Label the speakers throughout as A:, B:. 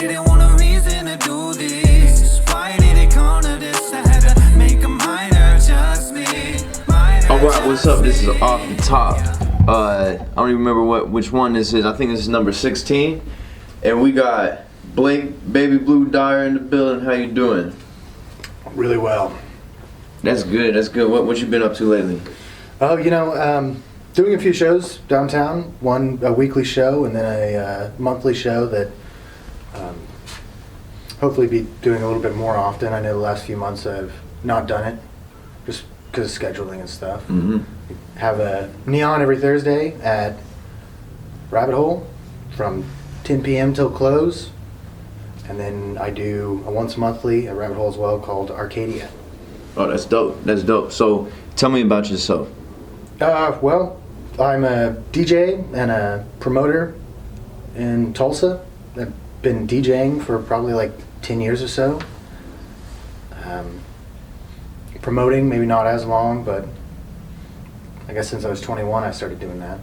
A: didn't want a reason to do this. Why did it come to this? I had to make a minor adjustment.
B: Alright, what's up? This is Off the Top. I don't even remember which one this is. I think this is number 16. And we got Blake, Baby Blue Dyer in the building. How you doing?
C: Really well.
B: That's good, that's good. What you been up to lately?
C: Oh, doing a few shows downtown. One a weekly show and then a monthly show that hopefully be doing a little bit more often. I know the last few months I've not done it just because of scheduling and stuff.
B: Mm-hmm.
C: Have a Neon every Thursday at Rabbit Hole from 10 p.m. till close. And then I do a once monthly at Rabbit Hole as well called Arcadia.
B: Oh, that's dope. That's dope. So, tell me about yourself.
C: Well, I'm a DJ and a promoter in Tulsa. I've been DJing for probably like 10 years or so. Promoting, maybe not as long, but I guess since I was 21 I started doing that.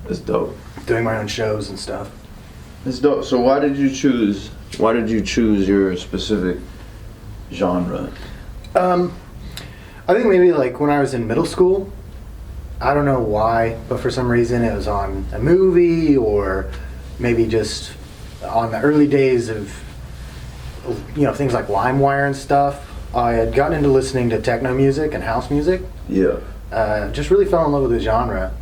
B: That's dope.
C: Doing my own shows and stuff.
B: That's dope. So why did you choose your specific genre?
C: I think maybe like when I was in middle school, I don't know why, but for some reason it was on a movie or maybe just on the early days of things like LimeWire and stuff. I had gotten into listening to techno music and house music.
B: Yeah.
C: Just really fell in love with the genre.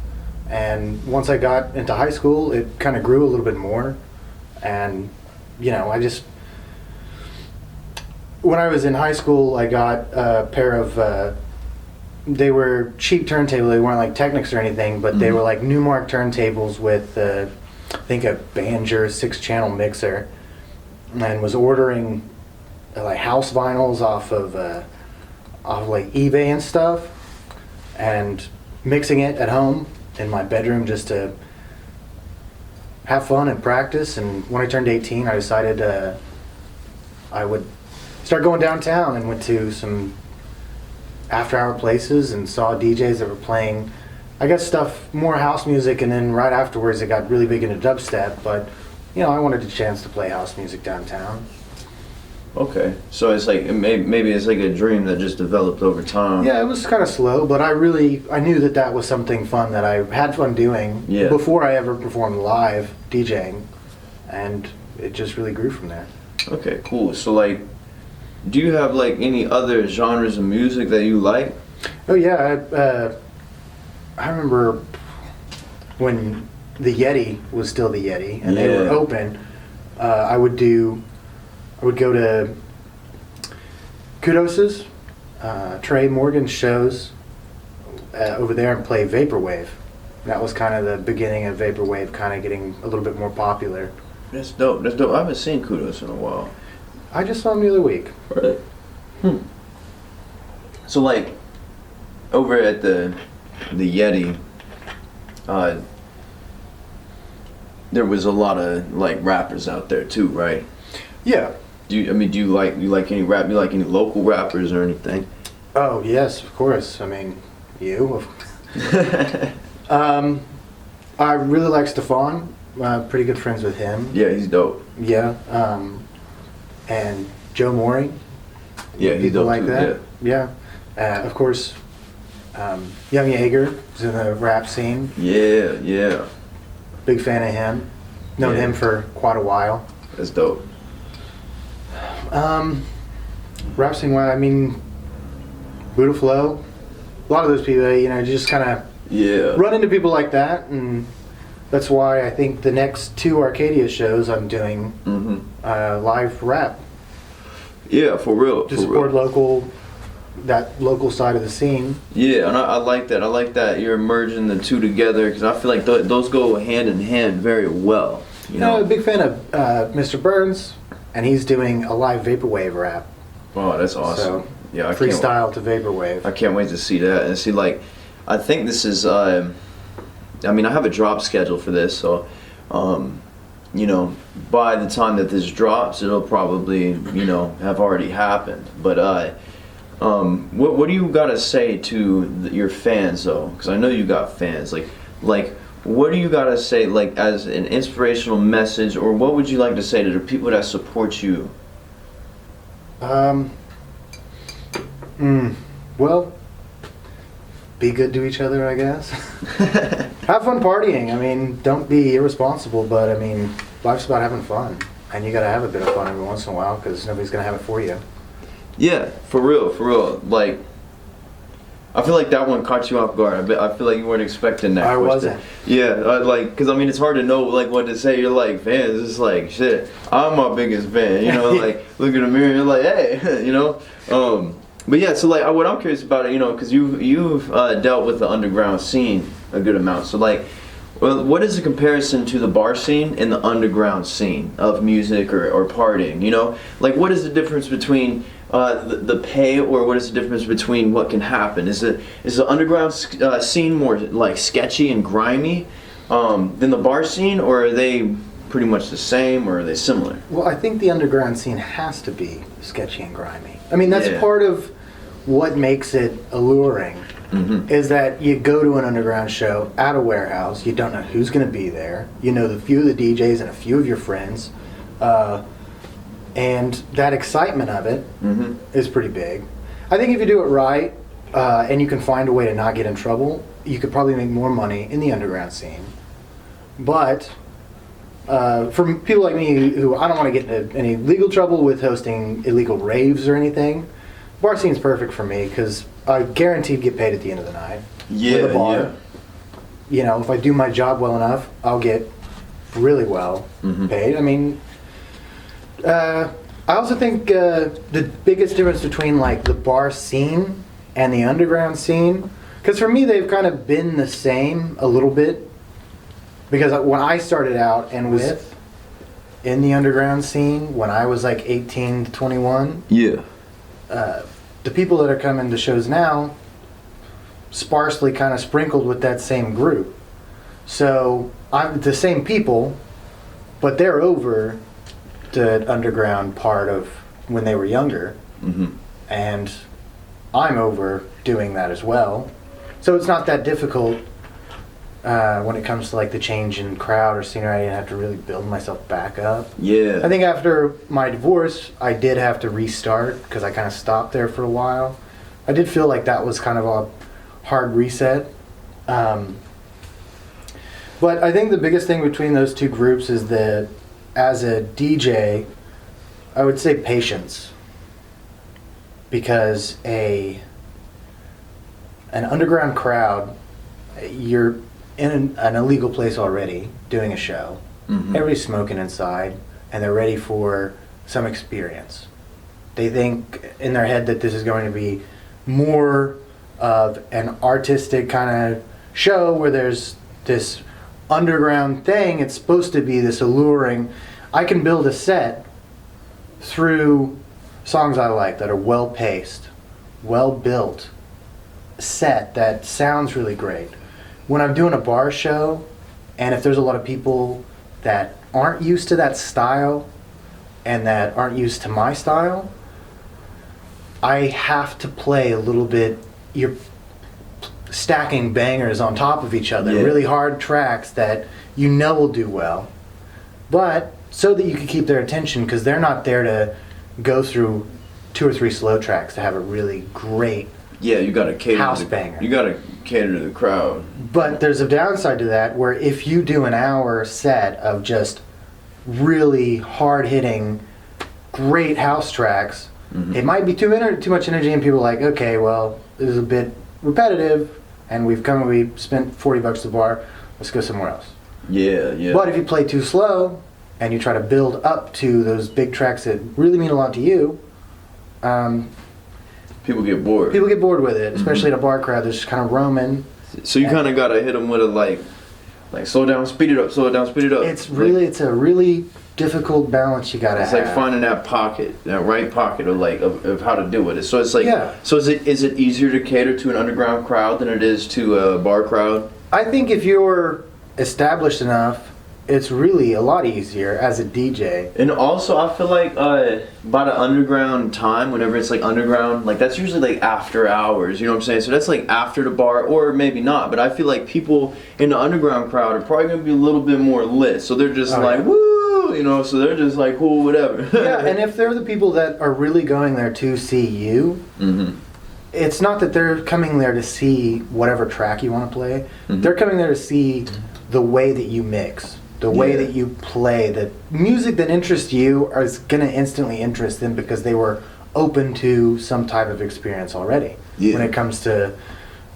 C: And once I got into high school, it kind of grew a little bit more. And, when I was in high school, I got a pair of, they were cheap turntables. They weren't like Technics or anything, but they were like Newmark turntables with, I think, a Behringer 6-channel mixer. And was ordering like house vinyls off of like eBay and stuff, and mixing it at home in my bedroom just to have fun and practice. And when I turned 18, I decided I would start going downtown and went to some after-hour places and saw DJs that were playing, I guess, stuff, more house music, and then right afterwards it got really big into dubstep, but I wanted a chance to play house music downtown.
B: Okay, so it's like maybe it's like a dream that just developed over time.
C: Yeah, it was kind of slow, but I knew that was something fun that I had fun doing before I ever performed live DJing, and it just really grew from there.
B: Okay, cool. So like, do you have like any other genres of music that you like?
C: Oh yeah, I remember when the Yeti was still the Yeti and they were open. I would go to Kudos's, Trey Morgan's shows over there and play Vaporwave. That was kind of the beginning of Vaporwave kind of getting a little bit more popular.
B: That's dope. That's dope. I haven't seen Kudos in a while.
C: I just saw him the other week.
B: Really? So like, over at the Yeti, there was a lot of like rappers out there too, right?
C: Yeah.
B: Do you like any rap? Do you like any local rappers or anything?
C: Oh yes, of course. I mean, you. I really like Stefan. Pretty good friends with him.
B: Yeah, he's dope.
C: Yeah. And Joe Maury.
B: Yeah, he's dope
C: like
B: too,
C: that. Yeah. Of course, Young Yeager is in the rap scene.
B: Yeah, yeah.
C: Big fan of him. Known him for quite a while.
B: That's dope.
C: Rap scene, I mean, Buddha Flow. A lot of those people, just kind of run into people like that, and that's why I think the next 2 Arcadia shows I'm doing live rap.
B: Yeah, for real.
C: To support that local side of the scene.
B: Yeah, and I like that. I like that you're merging the two together, because I feel like those go hand in hand very well.
C: I'm a big fan of Mr. Burns, and he's doing a live Vaporwave rap.
B: Oh, that's awesome.
C: So,
B: yeah, I
C: freestyle to Vaporwave.
B: I can't wait to see that. And see, like, I think this is, I have a drop schedule for this, so, by the time that this drops, it'll probably, have already happened. But, what do you got to say to your fans, though? Because I know you got fans. Like, what do you gotta say, like, as an inspirational message, or what would you like to say to the people that support you?
C: Well, be good to each other, I guess. Have fun partying. I mean, don't be irresponsible, but I mean, life's about having fun. And you gotta have a bit of fun every once in a while, because nobody's gonna have it for you.
B: Yeah, for real. Like, I feel like that one caught you off guard. I feel like you weren't expecting that
C: I
B: question.
C: wasn't.
B: Yeah, like, because I mean, it's hard to know, like, what to say. You're like, fans, it's like, shit, I'm my biggest fan, you know, like, look in the mirror, you're like, hey, you know? But yeah, so, like, what I'm curious about, you know, because you've dealt with the underground scene a good amount. So, like, well, what is the comparison to the bar scene and the underground scene of music or partying, you know? Like, what is the difference between the pay, or what is the difference between what can happen? Is the underground scene more, like, sketchy and grimy than the bar scene, or are they pretty much the same, or are they similar?
C: Well, I think the underground scene has to be sketchy and grimy. I mean, that's
B: Yeah.
C: part of what makes it alluring. Is that you go to an underground show at a warehouse, you don't know who's going to be there, you know the few of the DJs and a few of your friends, and that excitement of it is pretty big. I think if you do it right, and you can find a way to not get in trouble, you could probably make more money in the underground scene. But for people like me who I don't want to get into any legal trouble with hosting illegal raves or anything, bar scene's perfect for me because I guaranteed get paid at the end of the night.
B: Yeah,
C: with a bar.
B: yeah.
C: You know, if I do my job well enough, I'll get really well paid. I mean, I also think the biggest difference between like the bar scene and the underground scene, because for me they've kind of been the same a little bit. Because when I started out and was in the underground scene when I was like 18 to 21.
B: Yeah.
C: The people that are coming to shows now, sparsely kind of sprinkled with that same group. So I'm the same people, but they're over the underground part of when they were younger. And I'm over doing that as well. So it's not that difficult when it comes to like the change in crowd or scenery. I didn't have to really build myself back up.
B: Yeah.
C: I think after my divorce, I did have to restart because I kind of stopped there for a while. I did feel like that was kind of a hard reset. But I think the biggest thing between those two groups is that as a DJ, I would say patience. Because an underground crowd, you're in an illegal place already doing a show. Everybody's smoking inside and they're ready for some experience. They think in their head that this is going to be more of an artistic kind of show where there's this underground thing. It's supposed to be this alluring. I can build a set through songs I like that are well paced, well built, set that sounds really great. When I'm doing a bar show, and if there's a lot of people that aren't used to that style and that aren't used to my style, I have to play a little bit. You're stacking bangers on top of each other, really hard tracks that you know will do well, but so that you can keep their attention, because they're not there to go through 2 or 3 slow tracks to have a really great
B: You gotta cater
C: house banger.
B: You gotta cater to the crowd.
C: But there's a downside to that, where if you do an hour set of just really hard-hitting, great house tracks, it might be too much energy, and people are like, okay, well, this is a bit repetitive, and we spent $40 at the bar, let's go somewhere else.
B: Yeah.
C: But if you play too slow, and you try to build up to those big tracks that really mean a lot to you,
B: people get bored.
C: People get bored with it, especially at a bar crowd that's just kind of roaming.
B: So you kind of gotta hit them with a like slow down, speed it up, slow it down, speed it up.
C: It's a really difficult balance you gotta have.
B: It's like finding that pocket, that right pocket of how to do it. So it's like, so is it easier to cater to an underground crowd than it is to a bar crowd?
C: I think if you're established enough it's really a lot easier as a DJ.
B: And also, I feel like by the underground time, whenever it's like underground, like that's usually like after hours. You know what I'm saying? So that's like after the bar, or maybe not. But I feel like people in the underground crowd are probably gonna be a little bit more lit. So they're just like, woo, you know. So they're just like, cool, whatever.
C: Yeah, and if they're the people that are really going there to see you, it's not that they're coming there to see whatever track you want to play. They're coming there to see the way that you mix. The way that you play, the music that interests you is going to instantly interest them because they were open to some type of experience already. When it comes to,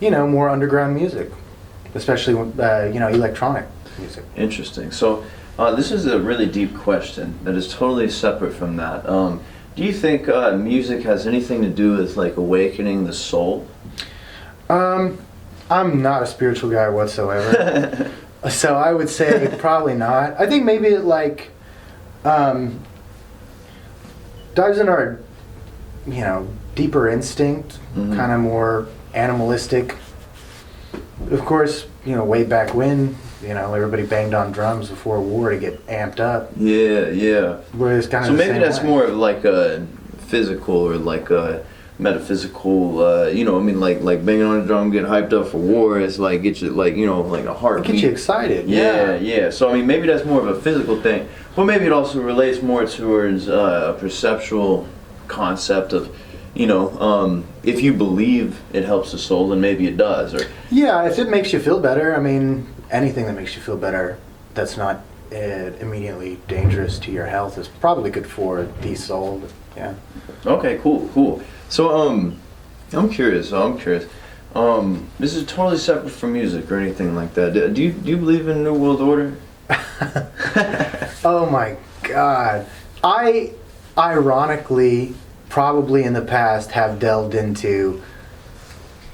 C: more underground music, especially electronic music.
B: Interesting. So this is a really deep question that is totally separate from that. Do you think music has anything to do with like awakening the soul?
C: I'm not a spiritual guy whatsoever. So I would say probably not. I think maybe it dives into our, deeper instinct, kind of more animalistic. Of course, way back when, everybody banged on drums before a war to get amped up.
B: Yeah.
C: Whereas kind of
B: so
C: the
B: maybe
C: same
B: that's
C: way.
B: more of like a physical or like a metaphysical, like banging on a drum, getting hyped up for war is like get you like like a heartbeat.
C: Get you excited.
B: Yeah. So I mean, maybe that's more of a physical thing, but maybe it also relates more towards a perceptual concept of, if you believe it helps the soul, then maybe it does. Or
C: yeah, if it makes you feel better. I mean, anything that makes you feel better that's not immediately dangerous to your health is probably good for the soul. Yeah.
B: Okay, cool. So, I'm curious. This is totally separate from music or anything like that. Do you believe in New World Order?
C: Oh my God. I, ironically, probably in the past have delved into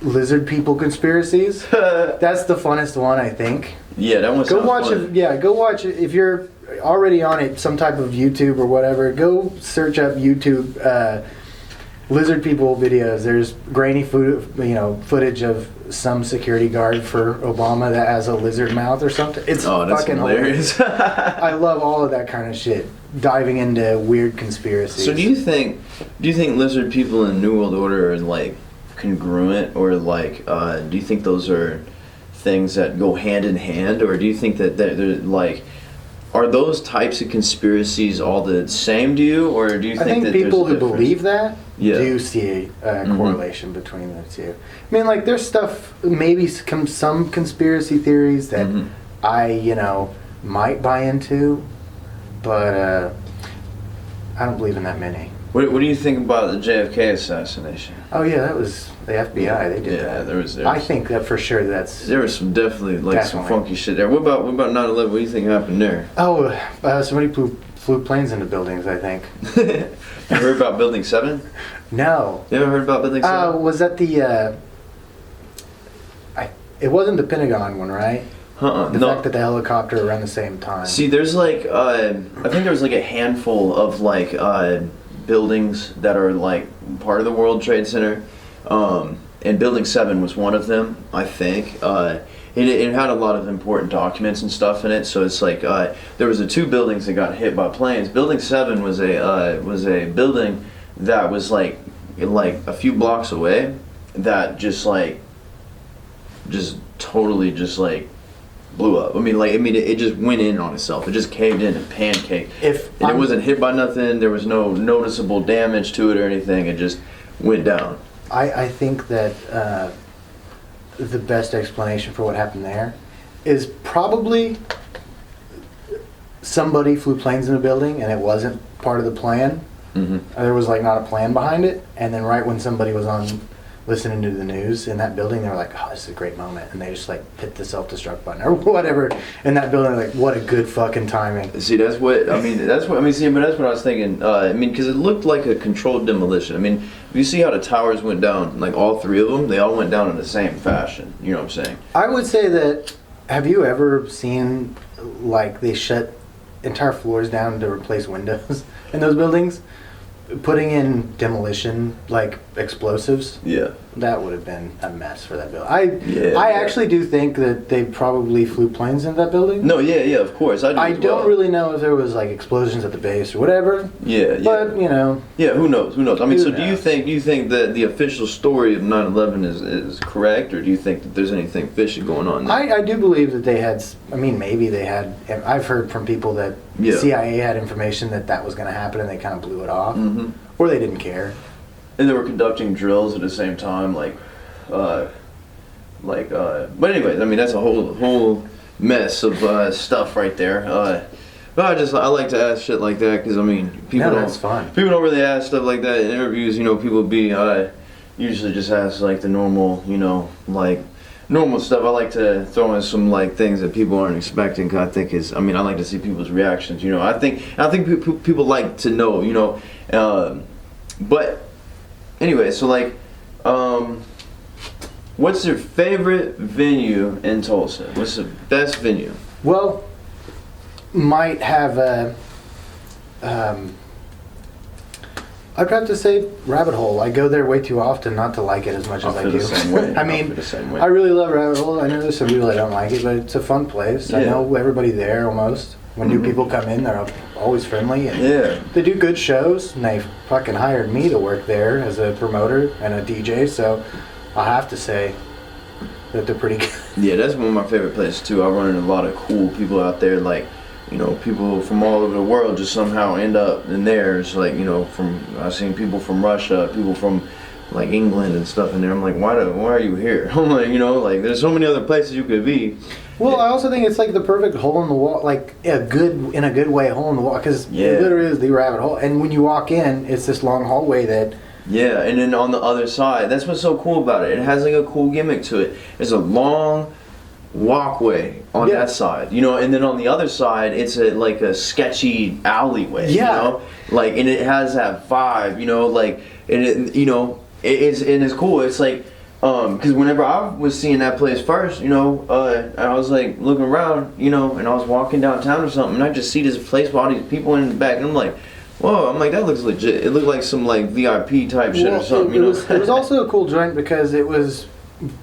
C: lizard people conspiracies. That's the funnest one, I think.
B: Yeah, that one.
C: Go watch it. Yeah, go watch it. If you're already on it, some type of YouTube or whatever, go search up YouTube lizard people videos. There's grainy footage of some security guard for Obama that has a lizard mouth or something. It's
B: that's
C: fucking
B: hilarious.
C: I love all of that kind of shit. Diving into weird conspiracies.
B: So do you think lizard people in New World Order are like congruent, or like do you think those are things that go hand in hand, or do you think that they're like, are those types of conspiracies all the same to you, or do you think
C: I think
B: that
C: people
B: there's a
C: who
B: difference?
C: believe that
B: Yeah.
C: do see a correlation between the two. I mean, like, there's stuff, maybe some conspiracy theories that I, might buy into, but I don't believe in that many.
B: What do you think about the JFK assassination?
C: Oh yeah, that was the FBI. They did that.
B: There was
C: I think that for sure. There
B: was some definitely some funky shit there. What about 9/11? What do you think happened there?
C: Oh, somebody flew planes into buildings, I think.
B: You heard about Building 7?
C: No.
B: You ever heard about Building 7?
C: Was that the? It wasn't the Pentagon one, right? The
B: No.
C: fact that the helicopter around the same time.
B: See, there's like I think there was like a handful of like buildings that are like part of the World Trade Center, and Building 7 was one of them, I think. It had a lot of important documents and stuff in it, so it's like there was the two buildings that got hit by planes. Building 7 was a building that was like a few blocks away, that just totally blew up. It just went in on itself. It just caved in and pancaked. It wasn't hit by nothing. There was no noticeable damage to it or anything. It just went down.
C: I think that the best explanation for what happened there is probably somebody flew planes in a building and it wasn't part of the plan. There was not a plan behind it, and then right when somebody was on listening to the news in that building, they were like, oh, this is a great moment, and they just hit the self-destruct button or whatever in that building. Like, what a good fucking timing.
B: See, but that's what I was thinking. Because it looked like a controlled demolition. If you see how the towers went down, all three of them, they all went down in the same fashion. You know what I'm saying?
C: I would say that, have you ever seen, they shut entire floors down to replace windows in those buildings? Putting in demolition, explosives,
B: Yeah.
C: that would have been a mess for that building.
B: Yeah,
C: I
B: yeah.
C: actually do think that they probably flew planes in that building.
B: No, yeah, of course. I do.
C: I
B: as
C: don't
B: well.
C: really know if there was like explosions at the base or whatever.
B: Yeah.
C: But you know,
B: Yeah, who knows? Who knows? I mean,
C: Who
B: so do you
C: knows?
B: think that the official story of 9/11 is correct, or do you think that there's anything fishy going on there?
C: I do believe that they had. I mean, maybe they had. I've heard from people that
B: Yeah.
C: CIA had information that was going to happen, and they kind of blew it off,
B: Mm-hmm.
C: or they didn't care.
B: And they were conducting drills at the same time, but anyways, I mean, that's a whole mess of stuff right there. But I like to ask shit like that because I mean, people
C: No,
B: don't.
C: that's fun.
B: People don't really ask stuff like that in interviews. You know, people usually just ask like the normal, normal stuff. I like to throw in some like things that people aren't expecting. Cause I like to see people's reactions. You know, I think people like to know. You know, but anyway, so like, what's your favorite venue in Tulsa? What's the best venue?
C: Well, might have a. I'd have to say Rabbit Hole. I go there way too often not to like it as much as I
B: feel
C: do.
B: the same way.
C: I
B: I
C: mean,
B: feel the same way.
C: I really love Rabbit Hole. I know there's some people that don't like it, but it's a fun place. I
B: Yeah.
C: know everybody there almost. When new
B: Mhm.
C: people come in, they're always friendly. And
B: Yeah.
C: they do good shows, and they fucking hired me to work there as a promoter and a DJ, so I have to say that they're pretty good.
B: Yeah, that's one of my favorite places too. I run into a lot of cool people out there, like, you know, people from all over the world just somehow end up in there. It's like, you know, I've seen people from Russia, people from like England and stuff in there. I'm like, why are you here? I'm like, you know, like there's so many other places you could be.
C: Well, I also think it's like the perfect hole in the wall, like in a good way, hole in the wall, because
B: Yeah.
C: it literally is the rabbit hole. And when you walk in, it's this long hallway that.
B: Yeah, and then on the other side, that's what's so cool about it. It has like a cool gimmick to it. It's a long walkway on
C: Yeah.
B: that side, you know, and then on the other side, it's like a sketchy alleyway,
C: Yeah.
B: you know, like, and it has that vibe, you know, like, and it, you know, it's cool. It's like, because whenever I was seeing that place first, you know, I was like looking around, you know, and I was walking downtown or something, and I just see this place with all these people in the back, and I'm like, whoa, I'm like, that looks legit. It looked like some like VIP type shit or something,
C: it,
B: you know.
C: it was also a cool joint because it was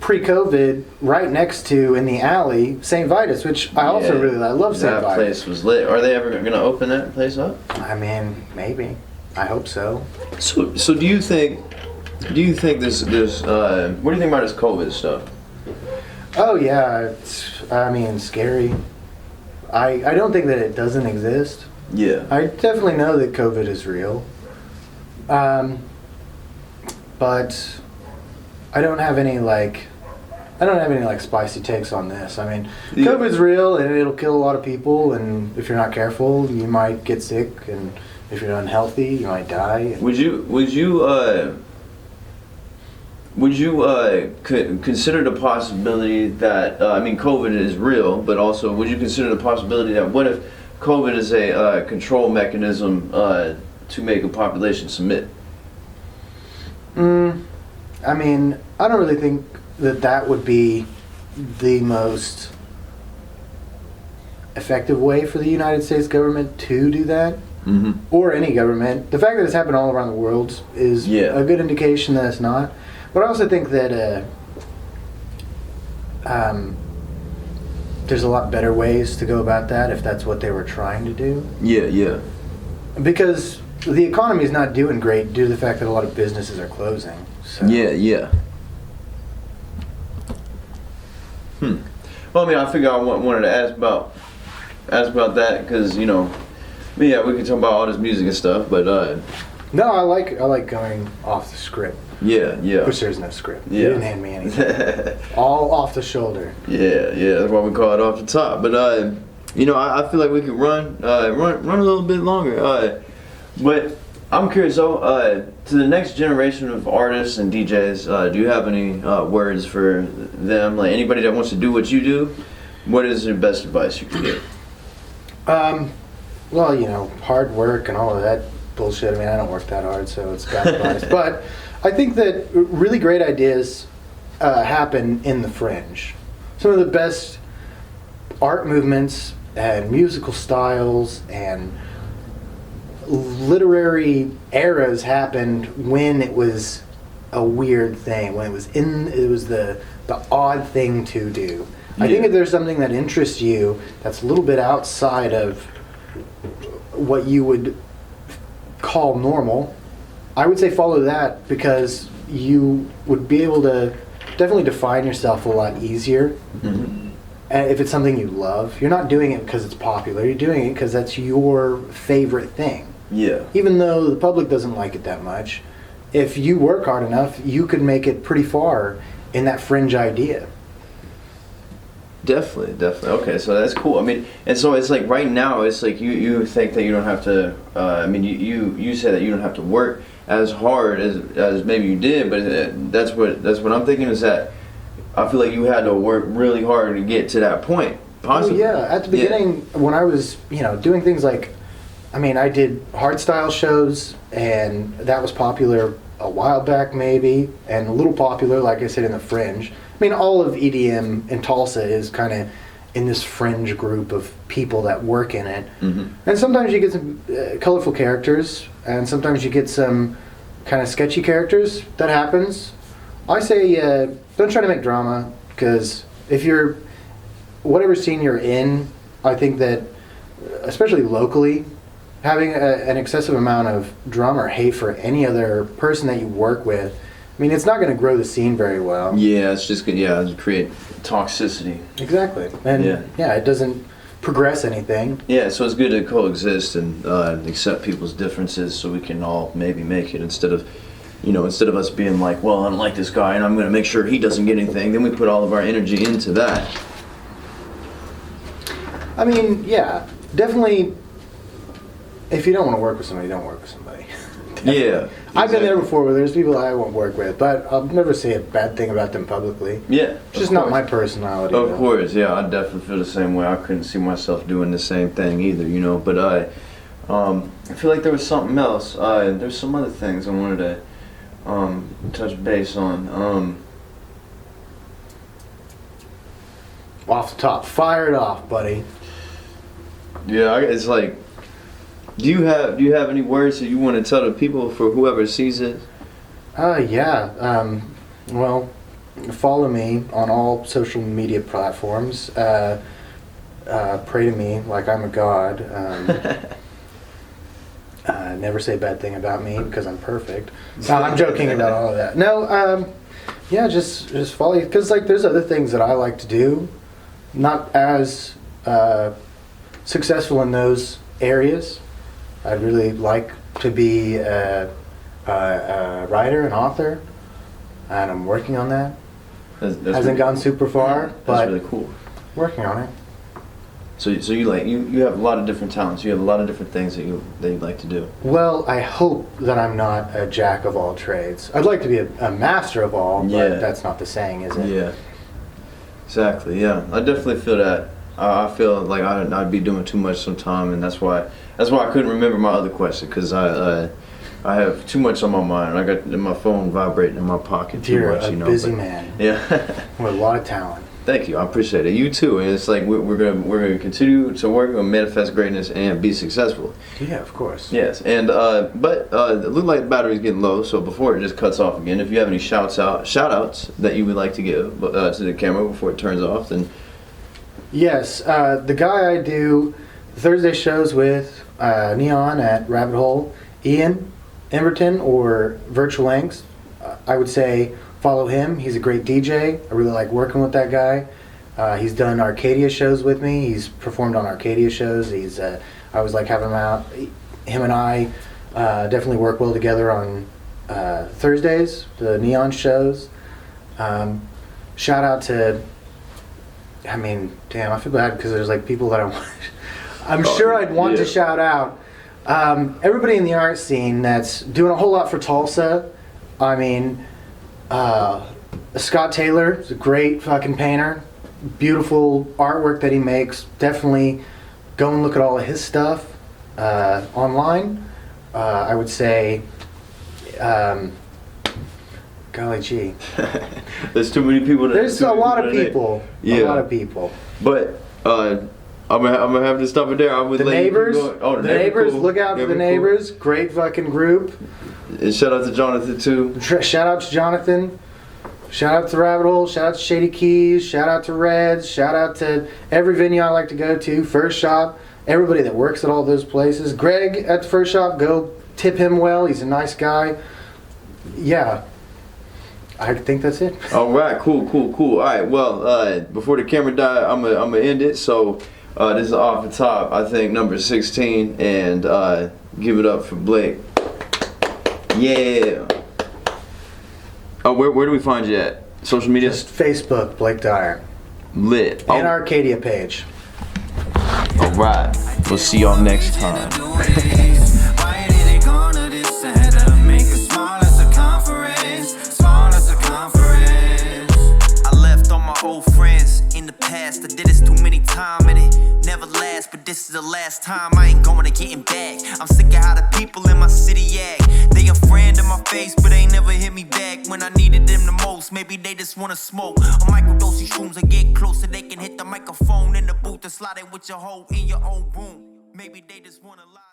C: pre-COVID, right next to in the alley St. Vitus, which I also
B: Yeah,
C: really like. I love St.
B: That
C: Vitus.
B: place was lit. Are they ever gonna open that place up?
C: I mean, maybe. I hope so.
B: So do you think this what do you think about this COVID stuff?
C: Oh yeah, I mean, scary. I don't think that it doesn't exist.
B: Yeah.
C: I definitely know that COVID is real. But I don't have any like spicy takes on this. I mean,
B: Yeah.
C: COVID's real and it'll kill a lot of people, and if you're not careful, you might get sick, and if you're unhealthy, you might die.
B: Would you consider the possibility that I mean, COVID is real, but also would you consider the possibility that what if COVID is a control mechanism to make a population submit?
C: I mean, I don't really think that would be the most effective way for the United States government to do that,
B: Mm-hmm.
C: or any government. The fact that it's happened all around the world is
B: Yeah.
C: a good indication that it's not. But I also think that there's a lot better ways to go about that if that's what they were trying to do.
B: Yeah.
C: Because the economy is not doing great due to the fact that a lot of businesses are closing. So.
B: Yeah. Well, I mean, I figure I wanted to ask about that because, you know, yeah, we can talk about all this music and stuff, but
C: No, I like going off the script.
B: yeah.
C: Which there's no script.
B: Yeah.
C: You didn't hand me anything. All off the shoulder.
B: Yeah, that's why we call it off the top. But you know, I feel like we could run a little bit longer. But I'm curious though, to the next generation of artists and DJs, do you have any words for them? Like anybody that wants to do what you do, what is your best advice you can give?
C: Well, you know, hard work and all of that bullshit. I mean, I don't work that hard, so it's bad advice. But I think that really great ideas happen in the fringe. Some of the best art movements and musical styles and literary eras happened when it was a weird thing, when it was the odd thing to do. I think
B: Yeah.
C: if there's something that interests you that's a little bit outside of what you would call normal, I would say follow that, because you would be able to definitely define yourself a lot easier.
B: Mhm.
C: And if it's something you love, you're not doing it because it's popular. You're doing it because that's your favorite thing.
B: Yeah.
C: Even though the public doesn't like it that much, if you work hard enough, you could make it pretty far in that fringe idea.
B: Definitely. Okay, so that's cool. I mean, and so it's like right now, it's like you think that you don't have to. I mean, you said that you don't have to work as hard as maybe you did, but that's what I'm thinking is that I feel like you had to work really hard to get to that point. Possibly.
C: Oh, yeah, at the beginning, when I was, doing things like, I mean, I did hardstyle shows, and that was popular a while back maybe, and a little popular, like I said, in the fringe. I mean, all of EDM in Tulsa is kind of in this fringe group of people that work in it.
B: Mm-hmm.
C: And sometimes you get some colorful characters, and sometimes you get some kind of sketchy characters. That happens. I say don't try to make drama, because if you're, whatever scene you're in, I think that, especially locally, having an excessive amount of drama or hate for any other person that you work with, I mean, it's not going to grow the scene very well.
B: Yeah, it's just gonna create toxicity.
C: Exactly. And
B: Yeah.
C: it doesn't progress anything.
B: Yeah, so it's good to coexist and accept people's differences, so we can all maybe make it, instead of us being like, well, I don't like this guy and I'm gonna make sure he doesn't get anything. Then we put all of our energy into that.
C: I mean, yeah, definitely. If you don't want to work with somebody, don't work with somebody.
B: Yeah.
C: I've been there before where there's people I won't work with, but I'll never say a bad thing about them publicly.
B: Yeah.
C: It's just not my personality.
B: Of
C: though.
B: course, yeah, I definitely feel the same way. I couldn't see myself doing the same thing either, But I feel like there was something else. There's some other things I wanted to touch base on.
C: Off the top, fire it off, buddy.
B: Yeah, it's like, do you have any words that you want to tell the people for whoever sees it?
C: Yeah. Well, follow me on all social media platforms. Pray to me like I'm a god. Never say a bad thing about me because I'm perfect. No, I'm joking about all of that. No, yeah, just follow you, because like there's other things that I like to do, not as successful in those areas. I'd really like to be a writer, an author, and I'm working on that.
B: That's
C: Hasn't gone super far,
B: That's
C: but
B: really cool.
C: working on it.
B: So you have a lot of different talents. You have a lot of different things that you'd like to do.
C: Well, I hope that I'm not a jack of all trades. I'd like to be a master of all, but
B: Yeah.
C: that's not the saying, is it?
B: Yeah. Exactly. Yeah, I definitely feel that. I feel like I'd be doing too much sometime, and that's why I couldn't remember my other question, because I have too much on my mind. I got my phone vibrating in my pocket too
C: You're
B: much.
C: a busy man
B: Yeah.
C: with a lot of talent.
B: Thank you. I appreciate it. You too. And it's like we're gonna continue to work on manifest greatness and be successful.
C: Yeah, of course.
B: Yes. And but it looked like the battery's getting low. So before it just cuts off again, if you have any shout outs that you would like to give to the camera before it turns off, then.
C: Yes, the guy I do Thursday shows with, Neon at Rabbit Hole, Ian Emberton, or Virtual Angst, I would say follow him. He's a great DJ. I really like working with that guy. He's done Arcadia shows with me. He's performed on Arcadia shows. I always like having him out. Him and I definitely work well together on Thursdays, the Neon shows. Shout out to, I mean, damn, I feel bad because there's like people that I'm sure I'd want to shout out. Everybody in the art scene that's doing a whole lot for Tulsa. I mean, Scott Taylor is a great fucking painter. Beautiful artwork that he makes. Definitely go and look at all of his stuff online. I would say, golly gee.
B: There's too many people.
C: There's a lot of people.
B: Yeah.
C: A lot of people.
B: But I'm gonna have to stop it there. I would
C: The
B: let you keep
C: neighbors,
B: going. Oh,
C: the neighbors,
B: cool.
C: look out for the neighbors. Great fucking group.
B: And shout out to Jonathan too.
C: Shout out to Jonathan. Shout out to Rabbit Hole. Shout out to Shady Keys. Shout out to Reds. Shout out to every venue I like to go to. First Shop. Everybody that works at all those places. Greg at the First Shop. Go tip him well. He's a nice guy. Yeah. I think that's it.
B: All right, cool. All right, well, before the camera die, I'm gonna end it. So this is off the top. I think number 16, and give it up for Blake. Yeah. Oh, where do we find you at? Social media?
C: Just Facebook, Blake Dyer.
B: Lit.
C: And Arcadia page.
B: All right. We'll see y'all next time.
A: Why did they corner this? I had to make it small as a conference. Small as a conference.
D: I left all my old friends in the past. I did this too many times and it never lasts. But this is the last time. I ain't going to getting back. I'm sick of how the people in my city act. They a friend in my face, but they never hit me back when I needed them the most. Maybe they just wanna smoke a microdosing shrooms and get closer. They can hit the microphone in the booth and slide it with your hoe in your own room. Maybe they just wanna lie.